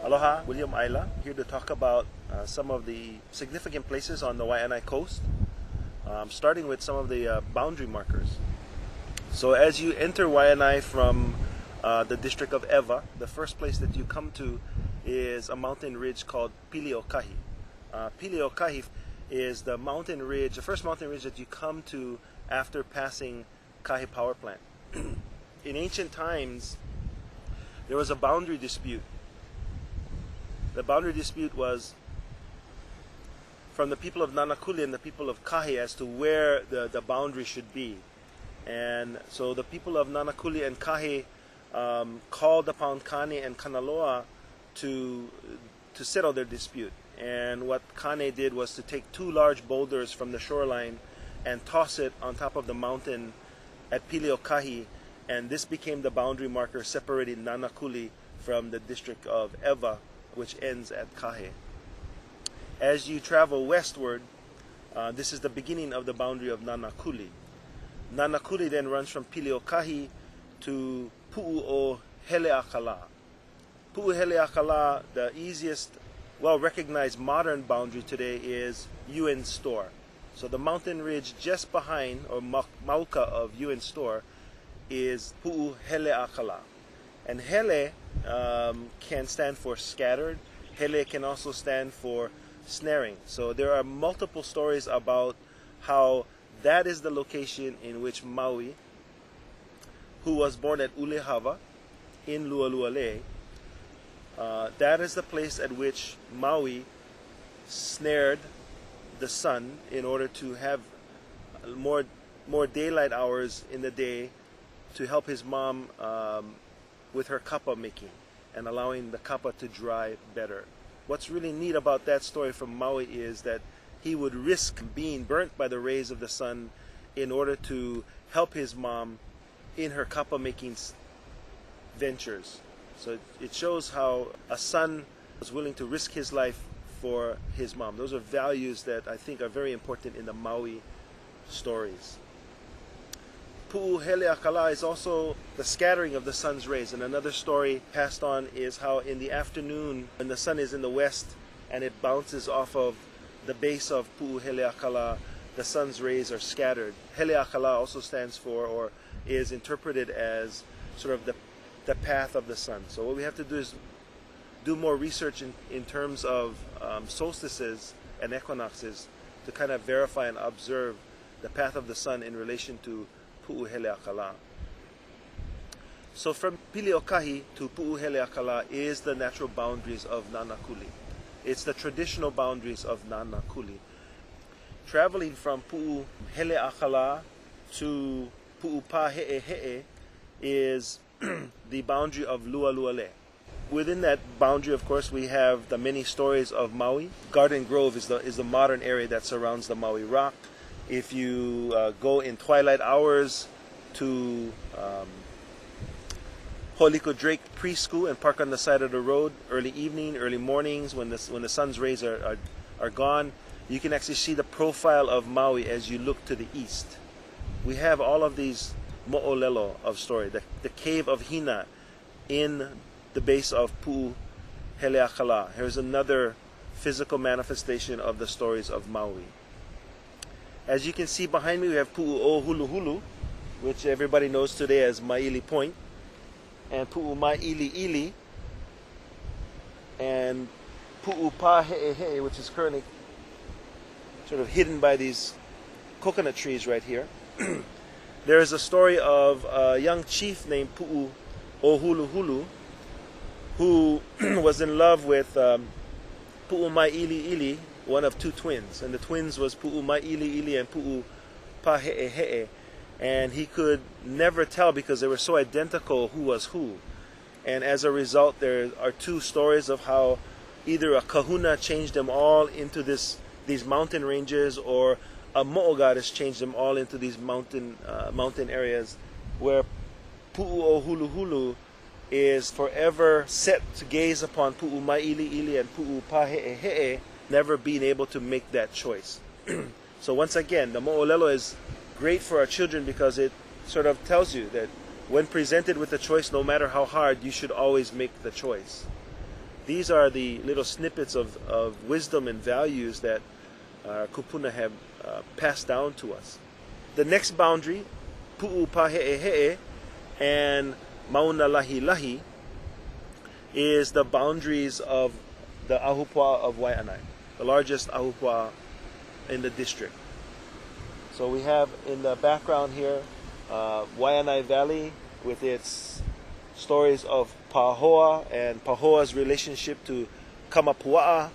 Aloha, William Ayla, here to talk about some of the significant places on the Waianae coast, starting with some of the boundary markers. So as you enter Waianae from the district of Ewa, the first place that you come to is a mountain ridge called Piliokahi. Piliokahi is the mountain ridge, the first mountain ridge that you come to after passing Kahi power plant. In ancient times, there was a boundary dispute. The boundary dispute was from the people of Nanakuli and the people of Kahi as to where the boundary should be. And so the people of Nanakuli and Kahi called upon Kane and Kanaloa to settle their dispute. And what Kane did was to take two large boulders from the shoreline and toss it on top of the mountain at Piliokahi, and this became the boundary marker separating Nanakuli from the district of Ewa, which ends at Kahe. As you travel westward, this is the beginning of the boundary of Nanakuli. Nanakuli then runs from Piliokahi to Pu'u Heleakala. Pu'u Heleakala, the easiest, well-recognized modern boundary today is UN Store. So the mountain ridge just behind, or mauka of UN Store, is Pu'u Heleakala. And Hele can stand for scattered. Hele can also stand for snaring. So there are multiple stories about how that is the location in which Maui, who was born at Ulehava in Lualuale, that is the place at which Maui snared the sun in order to have more daylight hours in the day to help his mom with her kapa making and allowing the kapa to dry better. What's really neat about that story from Maui is that he would risk being burnt by the rays of the sun in order to help his mom in her kapa making ventures. So it shows how a son was willing to risk his life for his mom. Those are values that I think are very important in the Maui stories. Pu'u Heleakala is also the scattering of the sun's rays. And another story passed on is how in the afternoon, when the sun is in the west and it bounces off of the base of Pu'u Heleakala, the sun's rays are scattered. Heleakala also stands for, or is interpreted as, sort of the path of the sun. So what we have to do is do more research in terms of solstices and equinoxes to kind of verify and observe the path of the sun in relation to Pu'u Heleakala. So from Piliokahi to Pu'u Heleakala is the natural boundaries of Nanakuli. It's the traditional boundaries of Nanakuli. Traveling from Pu'u Heleakala to Pu'u Pahe'ehe'e is the boundary of Lualuale. Within that boundary, of course, we have the many stories of Maui. Garden Grove is the modern area that surrounds the Maui Rock. If you go in twilight hours to Holiko Drake Preschool and park on the side of the road, early evening, early mornings, when the sun's rays are gone, you can actually see the profile of Maui as you look to the east. We have all of these mo'olelo of story. The cave of Hina in the base of Pu'u Heleakala. Here's another physical manifestation of the stories of Maui. As you can see behind me, we have Pu'u Ohuluhulu, which everybody knows today as Maili Point, and Pu'u Maili Ili, and Pu'u Pahe'ehe'e, which is currently sort of hidden by these coconut trees right here. There is a story of a young chief named Pu'u Ohuluhulu who was in love with Pu'u Maili Ili, one of two twins, and the twins was Pu'u Maili Ili and Pu'u Pahe'ehe'e, and he could never tell because they were so identical who was who. And as a result, there are two stories of how either a kahuna changed them all into these mountain ranges, or a mo'o goddess changed them all into these mountain areas, where Pu'u Ohuluhulu is forever set to gaze upon Pu'u Maili Ili and Pu'u Pahe'ehe'e, never being able to make that choice. So once again, the mo'olelo is great for our children because it sort of tells you that when presented with a choice, no matter how hard, you should always make the choice. These are the little snippets of wisdom and values that kupuna have passed down to us. The next boundary, pu'u pahe'ehe'e and mauna lahi lahi, is the boundaries of the ahupua of Waianae, the largest ahupua in the district. So we have in the background here Waianae Valley with its stories of Pahoa and Pahoa's relationship to Kamapua'a,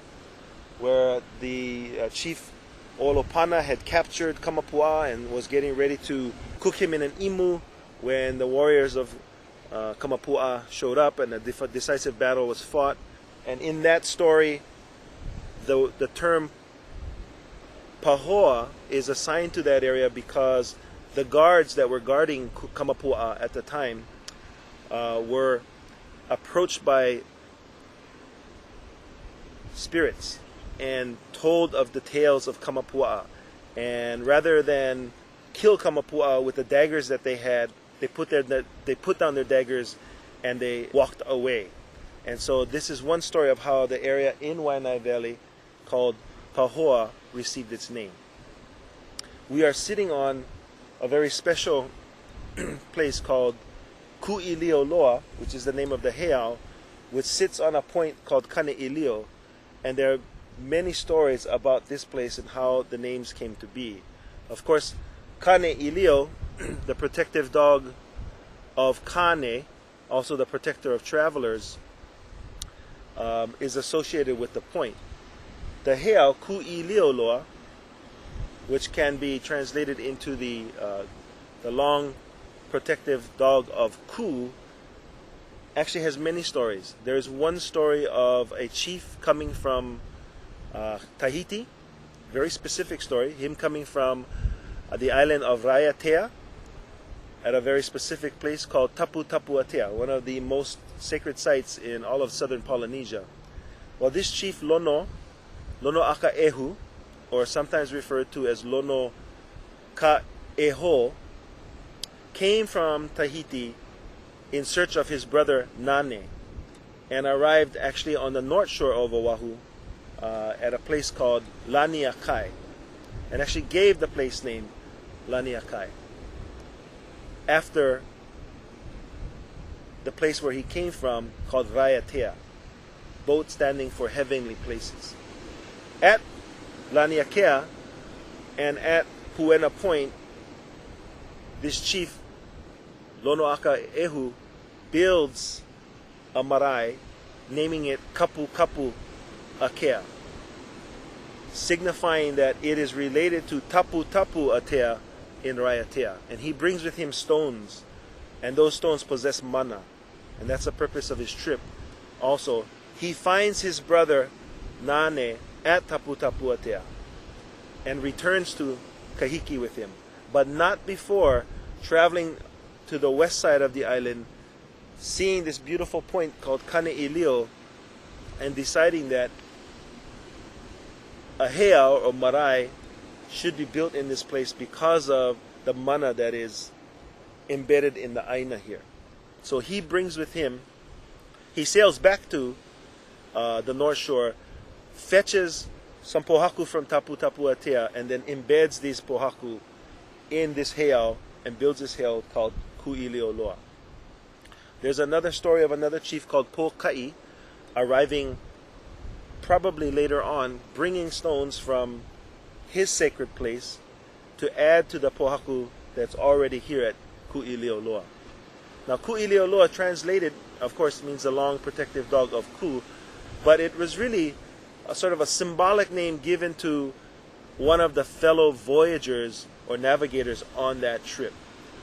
where the chief Olopana had captured Kamapua'a and was getting ready to cook him in an imu when the warriors of Kamapua'a showed up and a decisive battle was fought. And in that story, the term Pahoa is assigned to that area because the guards that were guarding Kamapua'a at the time were approached by spirits and told of the tales of Kamapua'a. And rather than kill Kamapua'a with the daggers that they had, they put down their daggers and they walked away. And so this is one story of how the area in Waianae Valley called Pahoa received its name. We are sitting on a very special place called Ku'ilioloa, which is the name of the heiau, which sits on a point called Kane'ilio, and there are many stories about this place and how the names came to be. Of course, Kane'ilio, the protective dog of Kane, also the protector of travelers, is associated with the point. The heiau, Ku'ilioloa, which can be translated into the long protective dog of Ku, actually has many stories. There's one story of a chief coming from Tahiti, very specific story, him coming from the island of Raiatea at a very specific place called Tapu Tapuatea, one of the most sacred sites in all of southern Polynesia. Well, this chief Lono Aka Ehu, or sometimes referred to as Lono Ka Eho, came from Tahiti in search of his brother Nane and arrived actually on the north shore of Oahu at a place called Laniakai, and actually gave the place name Laniakai after the place where he came from called Raiatea, both standing for heavenly places. At Laniakea and at Puena Point, this chief Lonoaka Ehu builds a marae, naming it Kapu Kapu Akea, signifying that it is related to Tapu Tapu Atea in Raiatea. And he brings with him stones, and those stones possess mana, and that's the purpose of his trip. Also, he finds his brother Nane at Tapu Tapu Atea and returns to Kahiki with him, but not before traveling to the west side of the island, seeing this beautiful point called Kane'ilio, and deciding that a heiau or marae should be built in this place because of the mana that is embedded in the aina here. So he brings with him, he sails back to the north shore, fetches some pohaku from Tapu Tapu Atea, and then embeds these pohaku in this heiau and builds this heiau called Ku'ilioloa. There's another story of another chief called Pokai arriving probably later on, bringing stones from his sacred place to add to the pohaku that's already here at Ku'ilioloa. Now, Ku'ilioloa translated, of course, means the long protective dog of Ku, but it was really a sort of a symbolic name given to one of the fellow voyagers or navigators on that trip.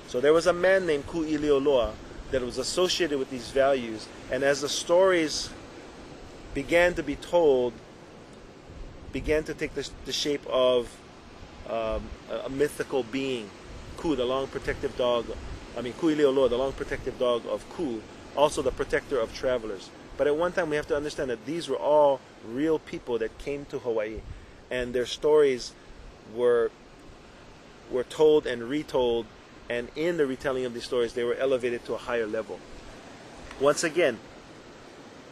So there was a man named Ku'ilioloa that was associated with these values, and as the stories began to be told, began to take the shape of a mythical being, Ku, the long protective dog, Ku'ilioloa, the long protective dog of Ku, also the protector of travelers. But at one time we have to understand that these were all real people that came to Hawaii, and their stories were told and retold, and in the retelling of these stories they were elevated to a higher level. Once again,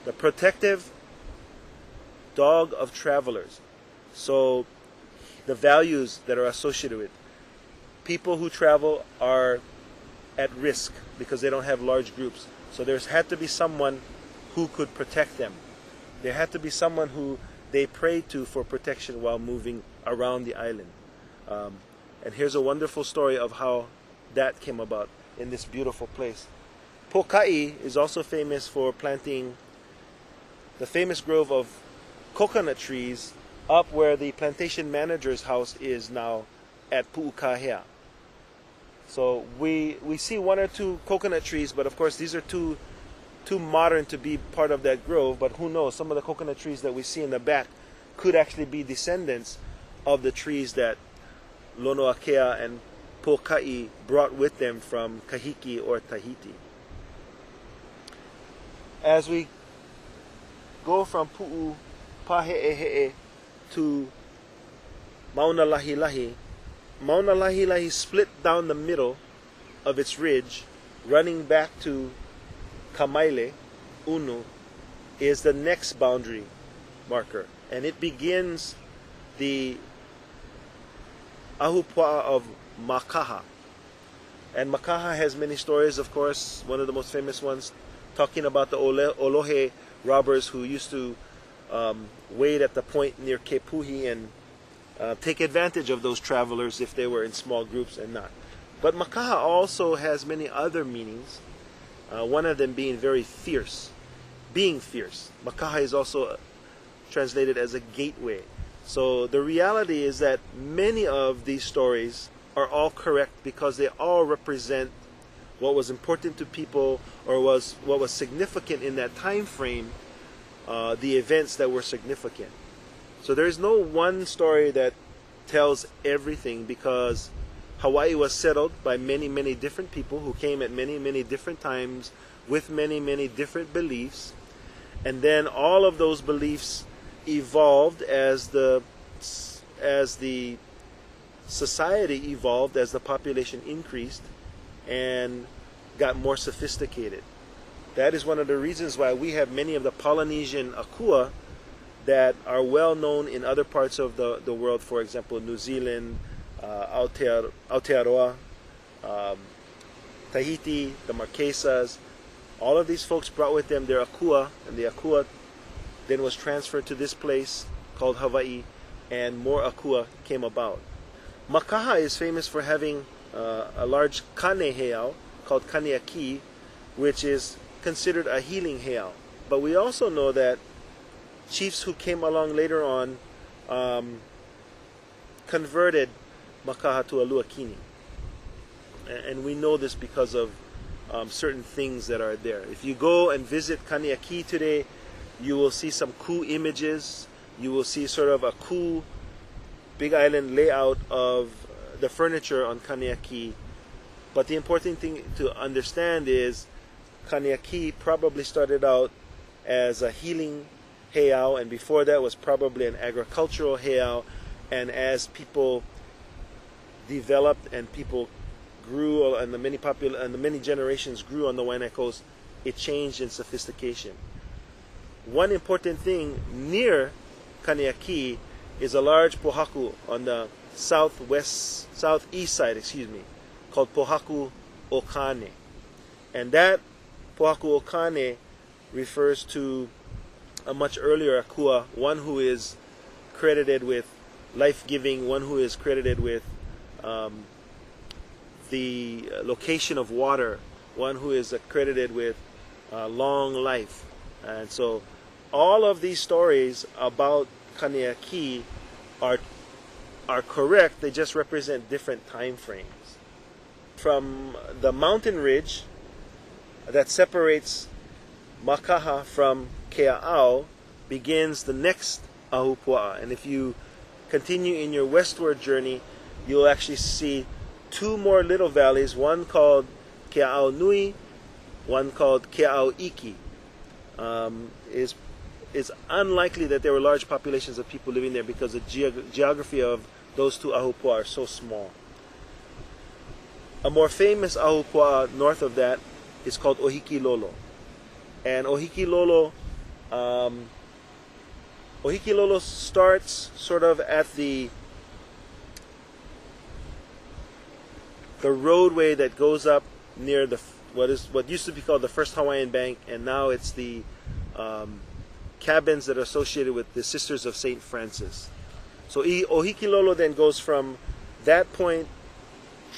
the protective dog of travelers. So the values that are associated with people who travel are at risk because they don't have large groups. So there's had to be someone who could protect them. There had to be someone who they prayed to for protection while moving around the island. And here's a wonderful story of how that came about in this beautiful place. Pokai is also famous for planting the famous grove of coconut trees up where the plantation manager's house is now at Pu'ukahea. So we see one or two coconut trees, but of course these are too modern to be part of that grove. But who knows, some of the coconut trees that we see in the back could actually be descendants of the trees that Lonoakea and Pokai brought with them from Kahiki or Tahiti. As we go from Pu'upahe'ehe'e to Mauna Lahi Lahi, Mauna Lahi Lahi split down the middle of its ridge, running back to Kamaile, Unu, is the next boundary marker. And it begins the Ahupua'a of Makaha. And Makaha has many stories, of course. One of the most famous ones talking about the Olohe robbers who used to wait at the point near Kepuhi and take advantage of those travelers if they were in small groups and not. But Makaha also has many other meanings, one of them being very fierce, being fierce. Makaha is also translated as a gateway. So the reality is that many of these stories are all correct because they all represent what was important to people or what was significant in that time frame, the events that were significant. So there is no one story that tells everything because Hawaii was settled by many, many different people who came at many, many different times with many, many different beliefs. And then all of those beliefs evolved as the society evolved, as the population increased and got more sophisticated. That is one of the reasons why we have many of the Polynesian akua that are well known in other parts of the world. For example, New Zealand, Aotearoa, Tahiti, the Marquesas. All of these folks brought with them their akua, and the akua then was transferred to this place called Hawaii, and more akua came about. Makaha is famous for having a large kane heiau called kaneaki, which is considered a healing heiau. But we also know that chiefs who came along later on converted Makaha to a luakini. And we know this because of certain things that are there. If you go and visit Kaneaki today, you will see some cool images. You will see sort of a cool Big Island layout of the furniture on Kaneaki. But the important thing to understand is Kaneaki probably started out as a healing heiau, and before that was probably an agricultural heiau. And as people developed and people grew, and the many generations grew on the Waianae Coast, it changed in sophistication. One important thing near Kaneaki is a large pohaku on the southeast side, called Pohaku Okane. And that Pohaku Okane refers to a much earlier akua, one who is credited with life-giving, one who is credited with the location of water, one who is credited with long life. And so all of these stories about Kaneaki are correct, they just represent different time frames. From the mountain ridge that separates Makaha from Kea'au begins the next Ahupua'a. And if you continue in your westward journey, you'll actually see two more little valleys, one called Kea'au Nui, one called Kea'au Iki. It's unlikely that there were large populations of people living there because the geography of those two Ahupua'a are so small. A more famous Ahupua'a north of that is called Ohikilolo. And Ohikilolo Ohikilolo starts sort of at the roadway that goes up near the what used to be called the First Hawaiian Bank, and now it's the cabins that are associated with the Sisters of St. Francis. So Ohikilolo then goes from that point,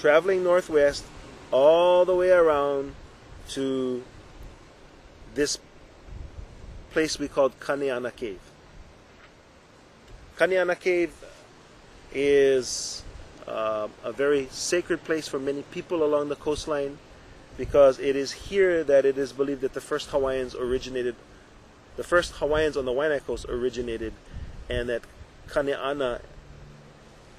traveling northwest, all the way around to this place we called Kaneana Cave. Kaneana Cave is a very sacred place for many people along the coastline, because it is here that it is believed that the first Hawaiians on the Waianae coast originated, and that Kaneana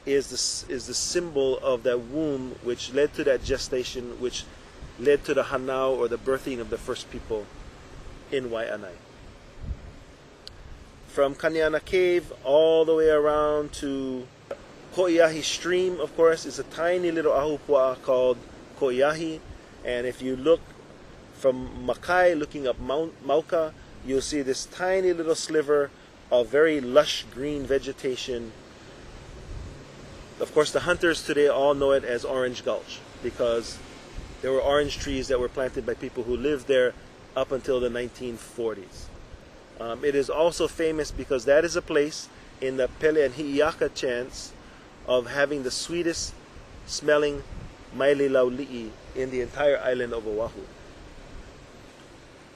is the symbol of that womb which led to that gestation, which led to the hanau, or the birthing of the first people in Waianae. From Kaneana Cave all the way around to Ko'iahi Stream, of course, is a tiny little ahupua'a called Ko'iahi. And if you look from Makai, looking up Mount Mauka, you'll see this tiny little sliver of very lush green vegetation. Of course, the hunters today all know it as Orange Gulch, because there were orange trees that were planted by people who lived there up until the 1940s. It is also famous because that is a place in the Pele and Hi'iaka chants of having the sweetest smelling maililauli'i in the entire island of Oahu.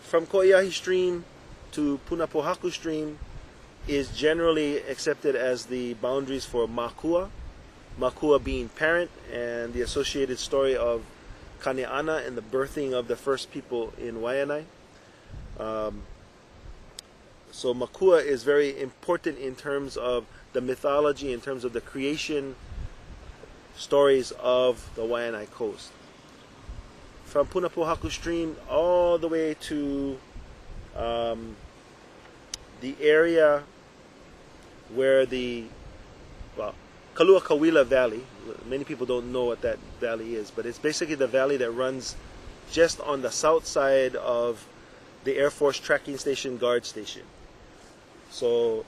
From Ko'iahi Stream to Punapohaku Stream is generally accepted as the boundaries for Makua, Makua being parent, and the associated story of Kaneana and the birthing of the first people in Waianae. So Makua is very important in terms of the mythology, in terms of the creation stories of the Waianae coast. From Punapohaku Stream all the way to the area where the Kaluakawila Valley, many people don't know what that valley is, but it's basically the valley that runs just on the south side of the Air Force Tracking Station Guard Station. So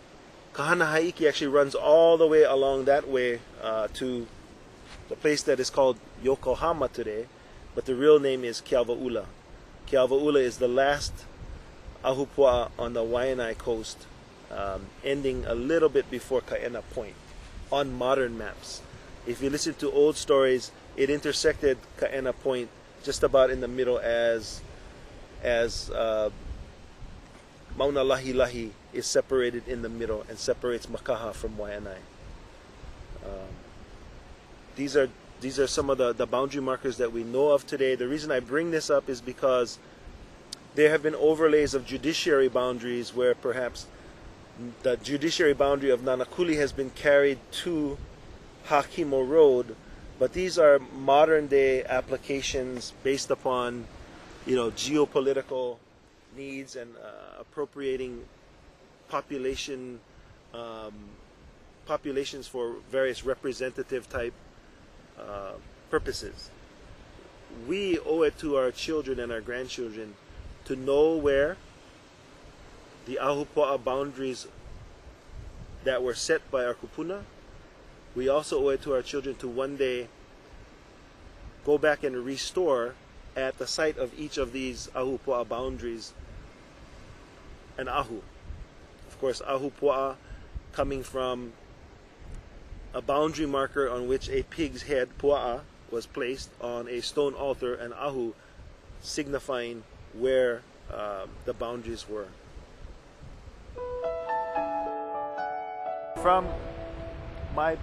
Kahana Haiki actually runs all the way along that way to the place that is called Yokohama today, but the real name is Keawa'ula. Keawa'ula is the last ahupua'a on the Waianae coast, ending a little bit before Kaena Point on modern maps. If you listen to old stories, it intersected Kaena Point just about in the middle as Mauna Lahi Lahi is separated in the middle and separates Makaha from Waianae. These are some of the boundary markers that we know of today. The reason I bring this up is because there have been overlays of judiciary boundaries where perhaps the judiciary boundary of Nanakuli has been carried to Hakimo Road, but these are modern day applications based upon, geopolitical needs and appropriating populations for various representative type purposes. We owe it to our children and our grandchildren to know where the ahupua'a boundaries that were set by our kupuna. We also owe it to our children to one day go back and restore at the site of each of these ahupua'a boundaries an ahu. Of course, ahupua'a coming from a boundary marker on which a pig's head, pua'a, was placed on a stone altar, and ahu signifying where the boundaries were. From my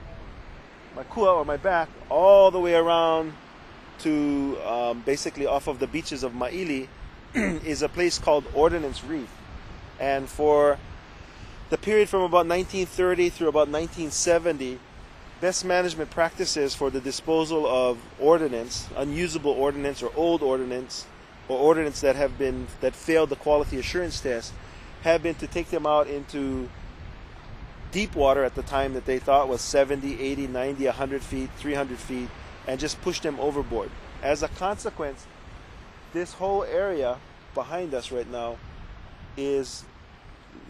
kua, or my back, all the way around to basically off of the beaches of Maili is a place called Ordnance Reef. And for the period from about 1930 through about 1970, best management practices for the disposal of ordnance, unusable ordnance or old ordnance, or ordnance that failed the quality assurance test, have been to take them out into deep water at the time that they thought was 70, 80, 90, 100 feet, 300 feet, and just push them overboard. As a consequence, this whole area behind us right now is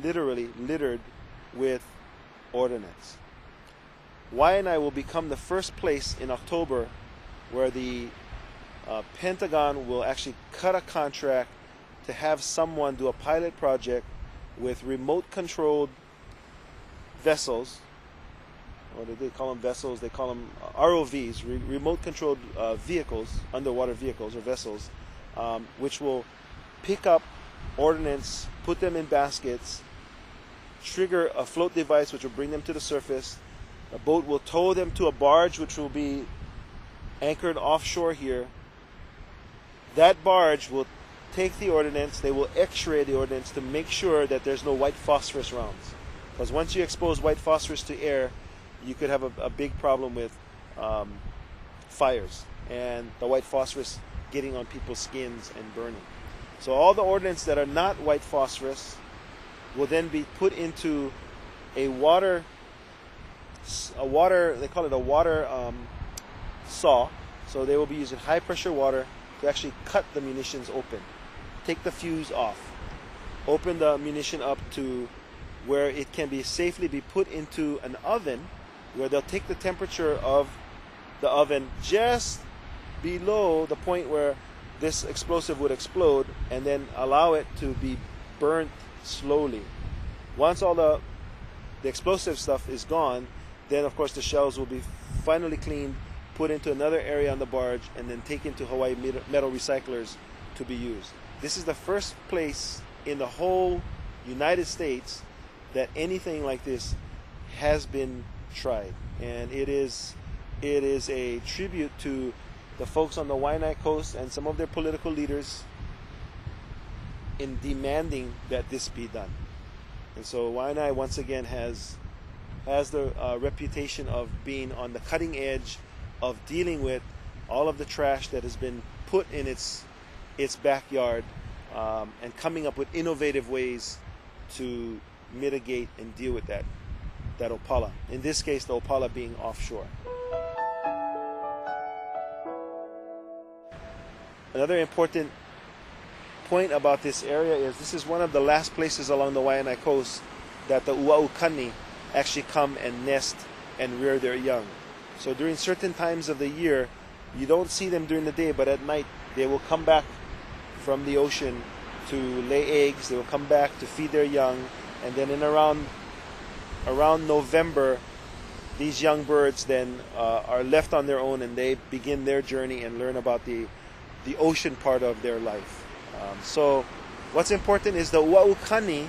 literally littered with ordnance. Waianae will become the first place in October where the Pentagon will actually cut a contract to have someone do a pilot project with remote controlled vessels. What do they call them? Vessels. They call them ROVs, remote controlled vehicles, underwater vehicles or vessels, which will pick up ordnance, put them in baskets, trigger a float device which will bring them to the surface. A boat will tow them to a barge which will be anchored offshore here. That barge will take the ordnance, they will x-ray the ordnance to make sure that there's no white phosphorus rounds. Because once you expose white phosphorus to air, you could have a big problem with fires and the white phosphorus getting on people's skins and burning. So all the ordnance that are not white phosphorus will then be put into a water, they call it a water saw. So they will be using high pressure water to actually cut the munitions open, take the fuse off, open the munition up to where it can be safely be put into an oven, where they'll take the temperature of the oven just below the point where this explosive would explode, and then allow it to be burnt slowly. Once all the explosive stuff is gone, then of course the shells will be finally cleaned, put into another area on the barge, and then taken to Hawaii metal recyclers to be used. This is the first place in the whole United States that anything like this has been tried, and it is a tribute to the folks on the Waianae coast and some of their political leaders in demanding that this be done. And so Waianae once again has the reputation of being on the cutting edge of dealing with all of the trash that has been put in its backyard, and coming up with innovative ways to mitigate and deal with that opala. In this case, the opala being offshore. Another important point about this area is this is one of the last places along the Waianae coast that the uaukani actually come and nest and rear their young. So during certain times of the year, you don't see them during the day, but at night they will come back from the ocean to lay eggs. They will come back to feed their young, and then in around November, these young birds then are left on their own, and they begin their journey and learn about the ocean part of their life. So what's important is the uaukani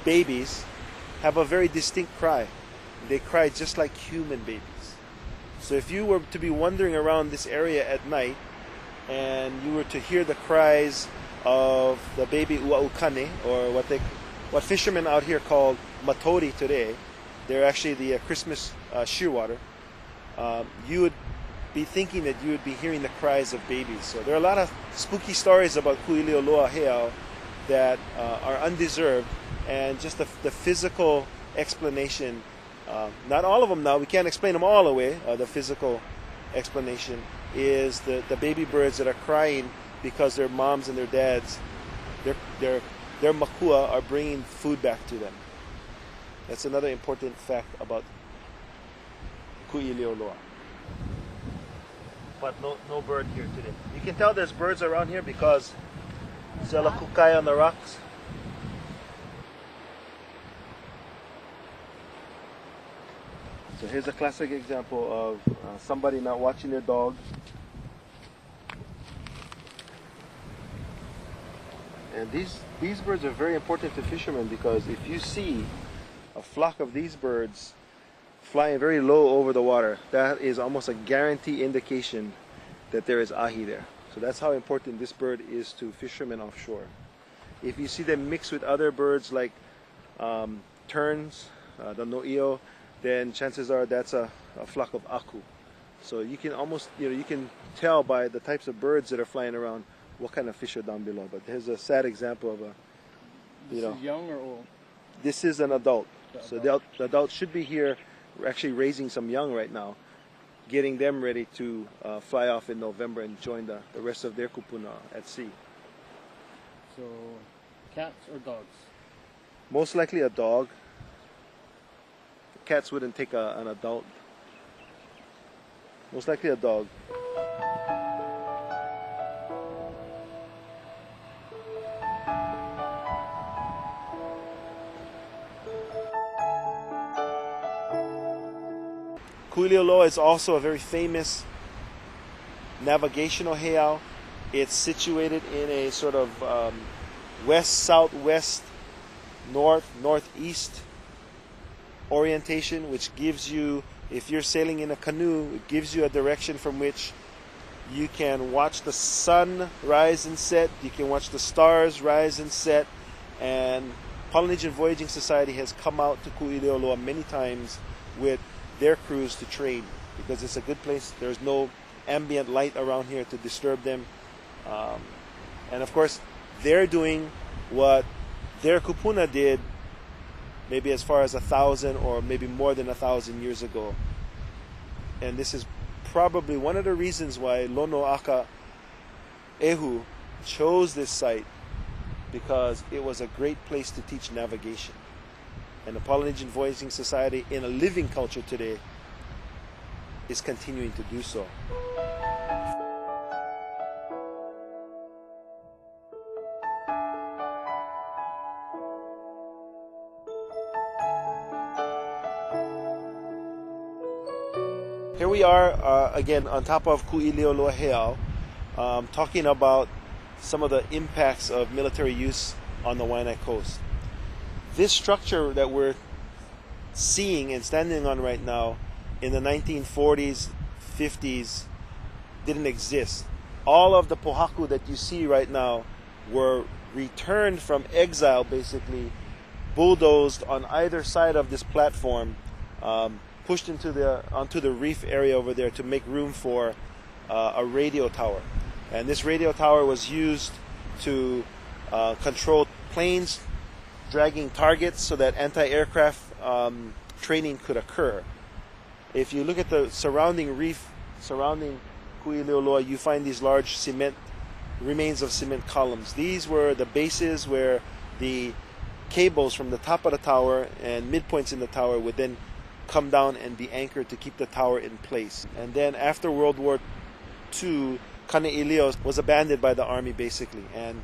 babies have a very distinct cry. They cry just like human babies. So if you were to be wandering around this area at night and you were to hear the cries of the baby uaukani, or what fishermen out here call matori today, they're actually the Christmas shearwater, you would be thinking that you would be hearing the cries of babies. So there are a lot of spooky stories about Ku'ilioloa Heao that are undeserved, and just the physical explanation, not all of them now, we can't explain them all away. The physical explanation is the baby birds that are crying because their moms and their dads, their makua are bringing food back to them. That's another important fact about Ku'ilioloa. But no bird here today. You can tell there's birds around here because there's a kukai on the rocks. So here's a classic example of somebody not watching their dog. And these birds are very important to fishermen, because if you see a flock of these birds flying very low over the water, that is almost a guarantee indication that there is ahi there. So that's how important this bird is to fishermen offshore. If you see them mix with other birds like terns, the no'io, then chances are that's a flock of aku. So you can almost, you can tell by the types of birds that are flying around what kind of fish are down below. But here's a sad example of This is young or old? This is an adult. So the adult should be here. We're actually raising some young right now, getting them ready to fly off in November and join the rest of their kupuna at sea. So, cats or dogs? Most likely a dog. Cats wouldn't take an adult. Most likely a dog. Ku'ilioloa is also a very famous navigational heiau. It's situated in a sort of west-southwest, north-northeast orientation, which gives you, if you're sailing in a canoe, it gives you a direction from which you can watch the sun rise and set, you can watch the stars rise and set, and Polynesian Voyaging Society has come out to Ku'ilioloa many times with their crews to train, because it's a good place. There's no ambient light around here to disturb them, and of course they're doing what their kupuna did maybe as far as 1,000 or maybe more than 1,000 years ago. And this is probably one of the reasons why Lono Aka Ehu chose this site, because it was a great place to teach navigation. And the Polynesian Voyaging Society, in a living culture today, is continuing to do so. Here we are again on top of Ku'ilioloa Heiau, talking about some of the impacts of military use on the Waianae Coast. This structure that we're seeing and standing on right now in the 1940s, 50s didn't exist. All of the pohaku that you see right now were returned from exile, basically bulldozed on either side of this platform, pushed onto the reef area over there to make room for a radio tower. And this radio tower was used to control planes dragging targets so that anti-aircraft training could occur. If you look at the surrounding reef, surrounding Ku'ilioloa, you find these large remains of cement columns. These were the bases where the cables from the top of the tower and midpoints in the tower would then come down and be anchored to keep the tower in place. And then after World War II, Kane'ilio was abandoned by the army basically, and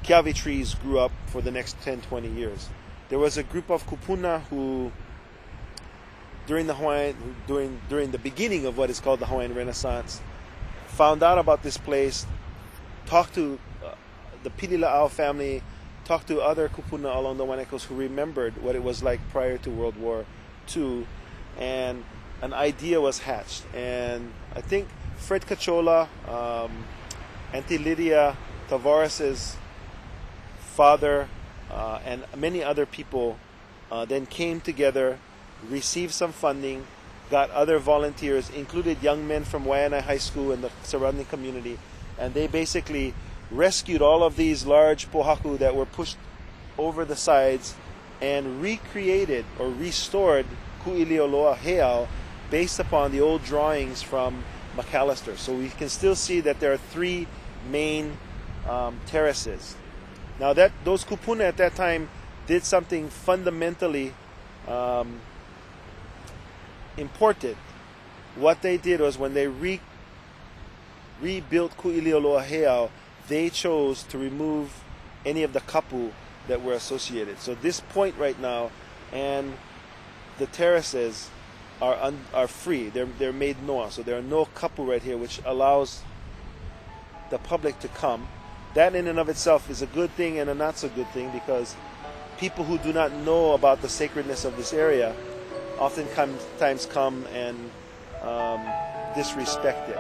kiawe trees grew up for the next 10-20 years. There was a group of kupuna who, during the beginning of what is called the Hawaiian Renaissance, found out about this place, talked to the Pilila'au family, talked to other kupuna along the Waianae Coast who remembered what it was like prior to World War II, and an idea was hatched. And I think Fred Cachola, Auntie Lydia Tavares's father, and many other people then came together, received some funding, got other volunteers, included young men from Waianae High School and the surrounding community, and they basically rescued all of these large pohaku that were pushed over the sides and recreated or restored Ku'ilioloa Heiau based upon the old drawings from McAllister. So we can still see that there are three main terraces. Now those kupuna at that time did something fundamentally important. What they did was, when they rebuilt Ku'ilioloa Heiau, they chose to remove any of the kapu that were associated. So this point right now and the terraces are free. They're made noa, so there are no kapu right here, which allows the public to come. That in and of itself is a good thing and a not so good thing, because people who do not know about the sacredness of this area oftentimes come and disrespect it.